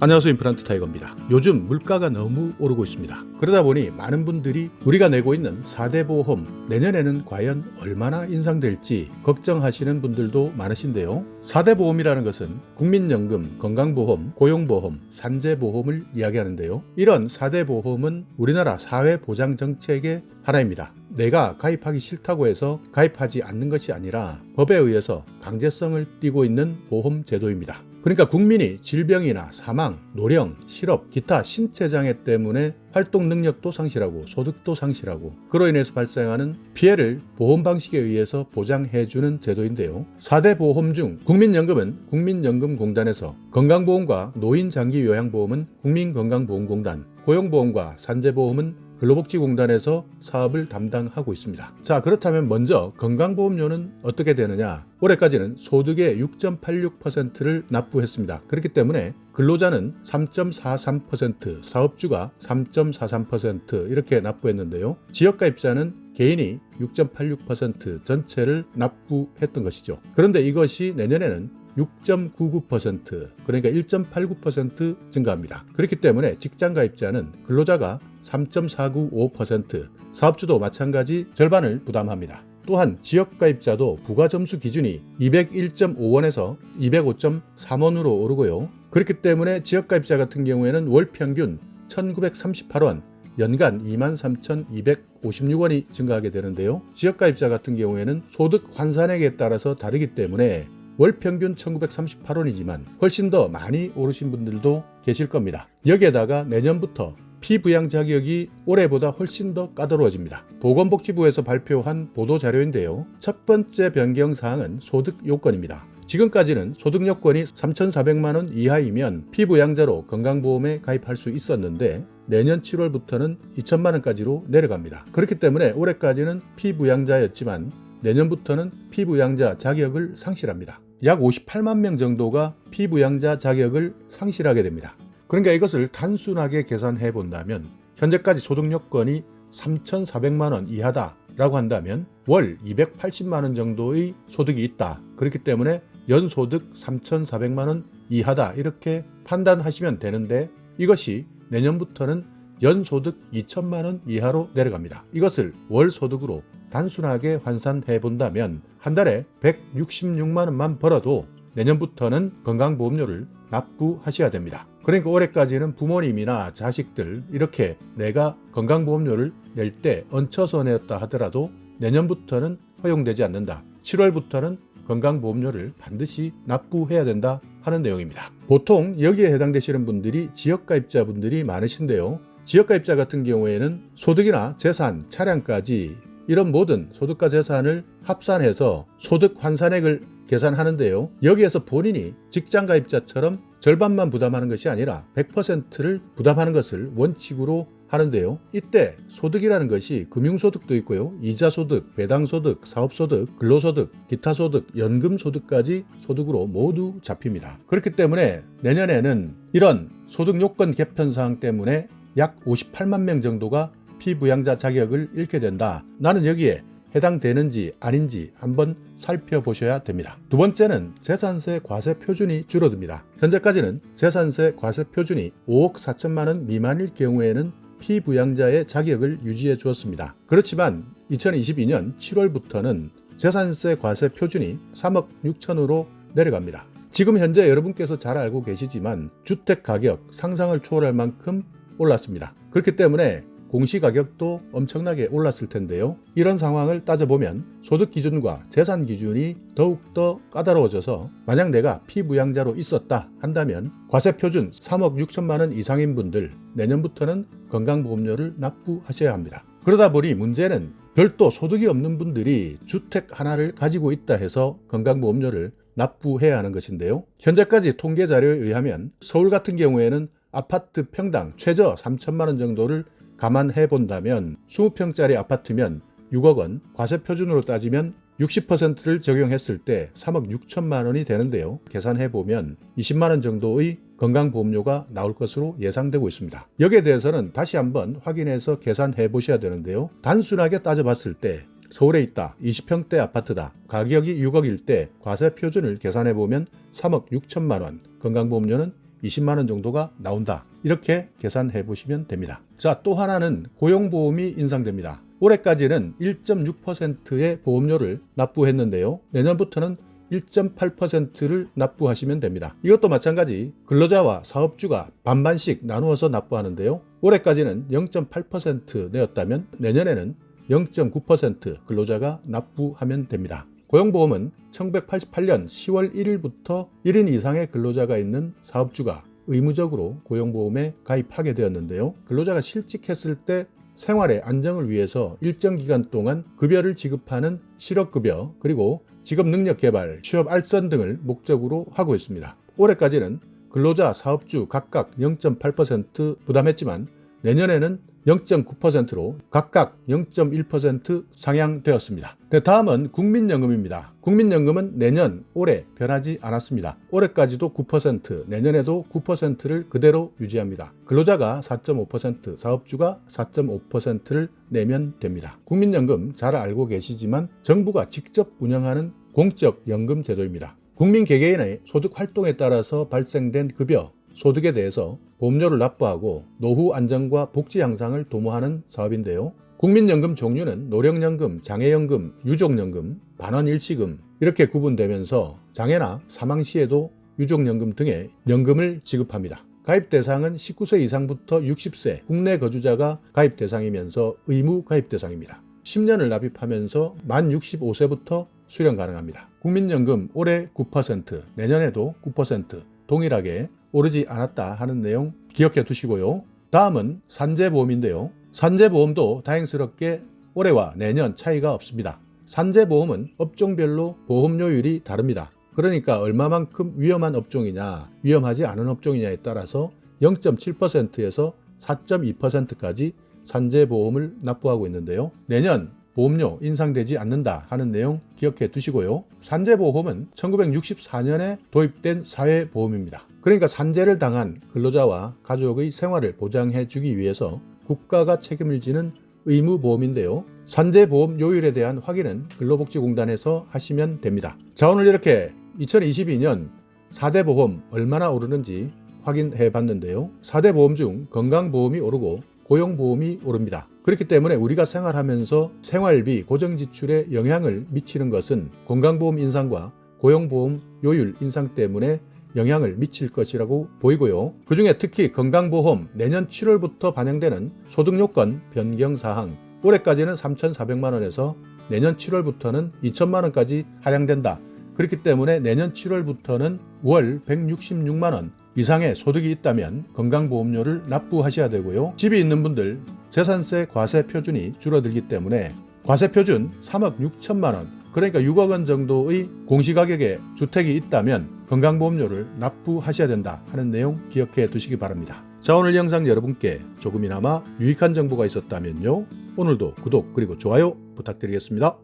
안녕하세요, 임플란트 타이거입니다. 요즘 물가가 너무 오르고 있습니다. 그러다 보니 많은 분들이 우리가 내고 있는 4대 보험 내년에는 과연 얼마나 인상될지 걱정하시는 분들도 많으신데요. 4대 보험이라는 것은 국민연금, 건강보험, 고용보험, 산재보험을 이야기하는데요. 이런 4대 보험은 우리나라 사회보장정책의 하나입니다. 내가 가입하기 싫다고 해서 가입하지 않는 것이 아니라 법에 의해서 강제성을 띠고 있는 보험 제도입니다. 그러니까 국민이 질병이나 사망, 노령, 실업, 기타 신체장애 때문에 활동 능력도 상실하고 소득도 상실하고 그로 인해서 발생하는 피해를 보험 방식에 의해서 보장해주는 제도인데요. 4대 보험 중 국민연금은 국민연금공단에서, 건강보험과 노인장기요양보험은 국민건강보험공단, 고용보험과 산재보험은 근로복지공단에서 사업을 담당하고 있습니다. 자, 그렇다면 먼저 건강보험료는 어떻게 되느냐? 올해까지는 소득의 6.86%를 납부했습니다. 그렇기 때문에 근로자는 3.43%, 사업주가 3.43% 이렇게 납부했는데요. 지역가입자는 개인이 6.86% 전체를 납부했던 것이죠. 그런데 이것이 내년에는 6.99% 그러니까 1.89% 증가합니다. 그렇기 때문에 직장가입자는 근로자가 3.495%, 사업주도 마찬가지 절반을 부담합니다. 또한 지역가입자도 부가점수 기준이 201.5원에서 205.3원으로 오르고요. 그렇기 때문에 지역가입자 같은 경우에는 월 평균 1938원, 연간 23,256원이 증가하게 되는데요. 지역가입자 같은 경우에는 소득 환산액에 따라서 다르기 때문에 월 평균 1938원이지만 훨씬 더 많이 오르신 분들도 계실 겁니다. 여기에다가 내년부터 피부양 자격이 올해보다 훨씬 더 까다로워집니다. 보건복지부에서 발표한 보도자료인데요. 첫 번째 변경사항은 소득 요건입니다. 지금까지는 소득 요건이 3,400만원 이하이면 피부양자로 건강보험에 가입할 수 있었는데 내년 7월부터는 2천만원까지로 내려갑니다. 그렇기 때문에 올해까지는 피부양자였지만 내년부터는 피부양자 자격을 상실합니다. 약 58만 명 정도가 피부양자 자격을 상실하게 됩니다. 그러니까 이것을 단순하게 계산해 본다면 현재까지 소득 요건이 3,400만 원 이하다라고 한다면 월 280만 원 정도의 소득이 있다. 그렇기 때문에 연소득 3,400만 원 이하다 이렇게 판단하시면 되는데 이것이 내년부터는 연소득 2천만 원 이하로 내려갑니다. 이것을 월소득으로 단순하게 환산해 본다면 한 달에 166만 원만 벌어도 내년부터는 건강보험료를 납부하셔야 됩니다. 그러니까 올해까지는 부모님이나 자식들 이렇게 내가 건강보험료를 낼 때 얹혀서 냈다 하더라도 내년부터는 허용되지 않는다. 7월부터는 건강보험료를 반드시 납부해야 된다 하는 내용입니다. 보통 여기에 해당되시는 분들이 지역가입자분들이 많으신데요. 지역가입자 같은 경우에는 소득이나 재산, 차량까지 이런 모든 소득과 재산을 합산해서 소득 환산액을 계산하는데요. 여기에서 본인이 직장가입자처럼 절반만 부담하는 것이 아니라 100%를 부담하는 것을 원칙으로 하는데요. 이때 소득이라는 것이 금융소득도 있고요. 이자소득, 배당소득, 사업소득, 근로소득, 기타소득, 연금소득까지 소득으로 모두 잡힙니다. 그렇기 때문에 내년에는 이런 소득 요건 개편 사항 때문에 약 58만 명 정도가 피부양자 자격을 잃게 된다. 나는 여기에 해당되는지 아닌지 한번 살펴보셔야 됩니다. 두 번째는 재산세 과세 표준이 줄어듭니다. 현재까지는 재산세 과세 표준이 5억 4천만 원 미만일 경우에는 피부양자의 자격을 유지해 주었습니다. 그렇지만 2022년 7월부터는 재산세 과세 표준이 3억 6천으로 내려갑니다. 지금 현재 여러분께서 잘 알고 계시지만 주택 가격 상상을 초월할 만큼 올랐습니다. 그렇기 때문에 공시가격도 엄청나게 올랐을 텐데요. 이런 상황을 따져보면 소득 기준과 재산 기준이 더욱더 까다로워져서 만약 내가 피부양자로 있었다 한다면 과세 표준 3억 6천만 원 이상인 분들 내년부터는 건강보험료를 납부하셔야 합니다. 그러다 보니 문제는 별도 소득이 없는 분들이 주택 하나를 가지고 있다 해서 건강보험료를 납부해야 하는 것인데요. 현재까지 통계 자료에 의하면 서울 같은 경우에는 아파트 평당 최저 3천만 원 정도를 감안해 본다면 20평짜리 아파트면 6억 원, 과세 표준으로 따지면 60%를 적용했을 때 3억 6천만 원이 되는데요. 계산해 보면 20만 원 정도의 건강보험료가 나올 것으로 예상되고 있습니다. 여기에 대해서는 다시 한번 확인해서 계산해 보셔야 되는데요. 단순하게 따져봤을 때 서울에 있다, 20평대 아파트다, 가격이 6억일 때 과세 표준을 계산해 보면 3억 6천만 원, 건강보험료는 20만 원 정도가 나온다. 이렇게 계산해 보시면 됩니다. 자, 또 하나는 고용보험이 인상됩니다. 올해까지는 1.6%의 보험료를 납부했는데요. 내년부터는 1.8%를 납부하시면 됩니다. 이것도 마찬가지 근로자와 사업주가 반반씩 나누어서 납부하는데요. 올해까지는 0.8% 내었다면 내년에는 0.9% 근로자가 납부하면 됩니다. 고용보험은 1988년 10월 1일부터 1인 이상의 근로자가 있는 사업주가 의무적으로 고용보험에 가입하게 되었는데요. 근로자가 실직했을 때 생활의 안정을 위해서 일정 기간 동안 급여를 지급하는 실업급여, 그리고 직업능력개발, 취업 알선 등을 목적으로 하고 있습니다. 올해까지는 근로자, 사업주 각각 0.8% 부담했지만 내년에는 0.9%로 각각 0.1% 상향되었습니다. 다음은 국민연금입니다. 국민연금은 내년, 올해 변하지 않았습니다. 올해까지도 9%, 내년에도 9%를 그대로 유지합니다. 근로자가 4.5%, 사업주가 4.5%를 내면 됩니다. 국민연금 잘 알고 계시지만 정부가 직접 운영하는 공적 연금 제도입니다. 국민 개개인의 소득 활동에 따라서 발생된 급여, 소득에 대해서 보험료를 납부하고 노후 안정과 복지 향상을 도모하는 사업인데요. 국민연금 종류는 노령연금, 장애연금, 유족연금, 반환일시금 이렇게 구분되면서 장애나 사망 시에도 유족연금 등의 연금을 지급합니다. 가입 대상은 19세 이상부터 60세 국내 거주자가 가입 대상이면서 의무 가입 대상입니다. 10년을 납입하면서 만 65세부터 수령 가능합니다. 국민연금 올해 9%, 내년에도 9% 동일하게 오르지 않았다 하는 내용 기억해 두시고요. 다음은 산재보험인데요. 산재보험도 다행스럽게 올해와 내년 차이가 없습니다. 산재보험은 업종별로 보험료율이 다릅니다. 그러니까 얼마만큼 위험한 업종이냐, 위험하지 않은 업종이냐에 따라서 0.7%에서 4.2%까지 산재보험을 납부하고 있는데요. 내년 보험료 인상되지 않는다 하는 내용 기억해 두시고요. 산재보험은 1964년에 도입된 사회보험입니다. 그러니까 산재를 당한 근로자와 가족의 생활을 보장해 주기 위해서 국가가 책임을 지는 의무보험인데요. 산재보험 요율에 대한 확인은 근로복지공단에서 하시면 됩니다. 자, 오늘 이렇게 2022년 4대 보험 얼마나 오르는지 확인해 봤는데요. 4대 보험 중 건강보험이 오르고 고용보험이 오릅니다. 그렇기 때문에 우리가 생활하면서 생활비, 고정지출에 영향을 미치는 것은 건강보험 인상과 고용보험 요율 인상 때문에 영향을 미칠 것이라고 보이고요. 그중에 특히 건강보험 내년 7월부터 반영되는 소득요건 변경사항, 올해까지는 3,400만 원에서 내년 7월부터는 2천만 원까지 하향된다. 그렇기 때문에 내년 7월부터는 월 166만 원 이상의 소득이 있다면 건강보험료를 납부하셔야 되고요. 집이 있는 분들 재산세 과세 표준이 줄어들기 때문에 과세 표준 3억 6천만 원, 그러니까 6억 원 정도의 공시가격의 주택이 있다면 건강보험료를 납부하셔야 된다 하는 내용 기억해 두시기 바랍니다. 자, 오늘 영상 여러분께 조금이나마 유익한 정보가 있었다면요. 오늘도 구독 그리고 좋아요 부탁드리겠습니다.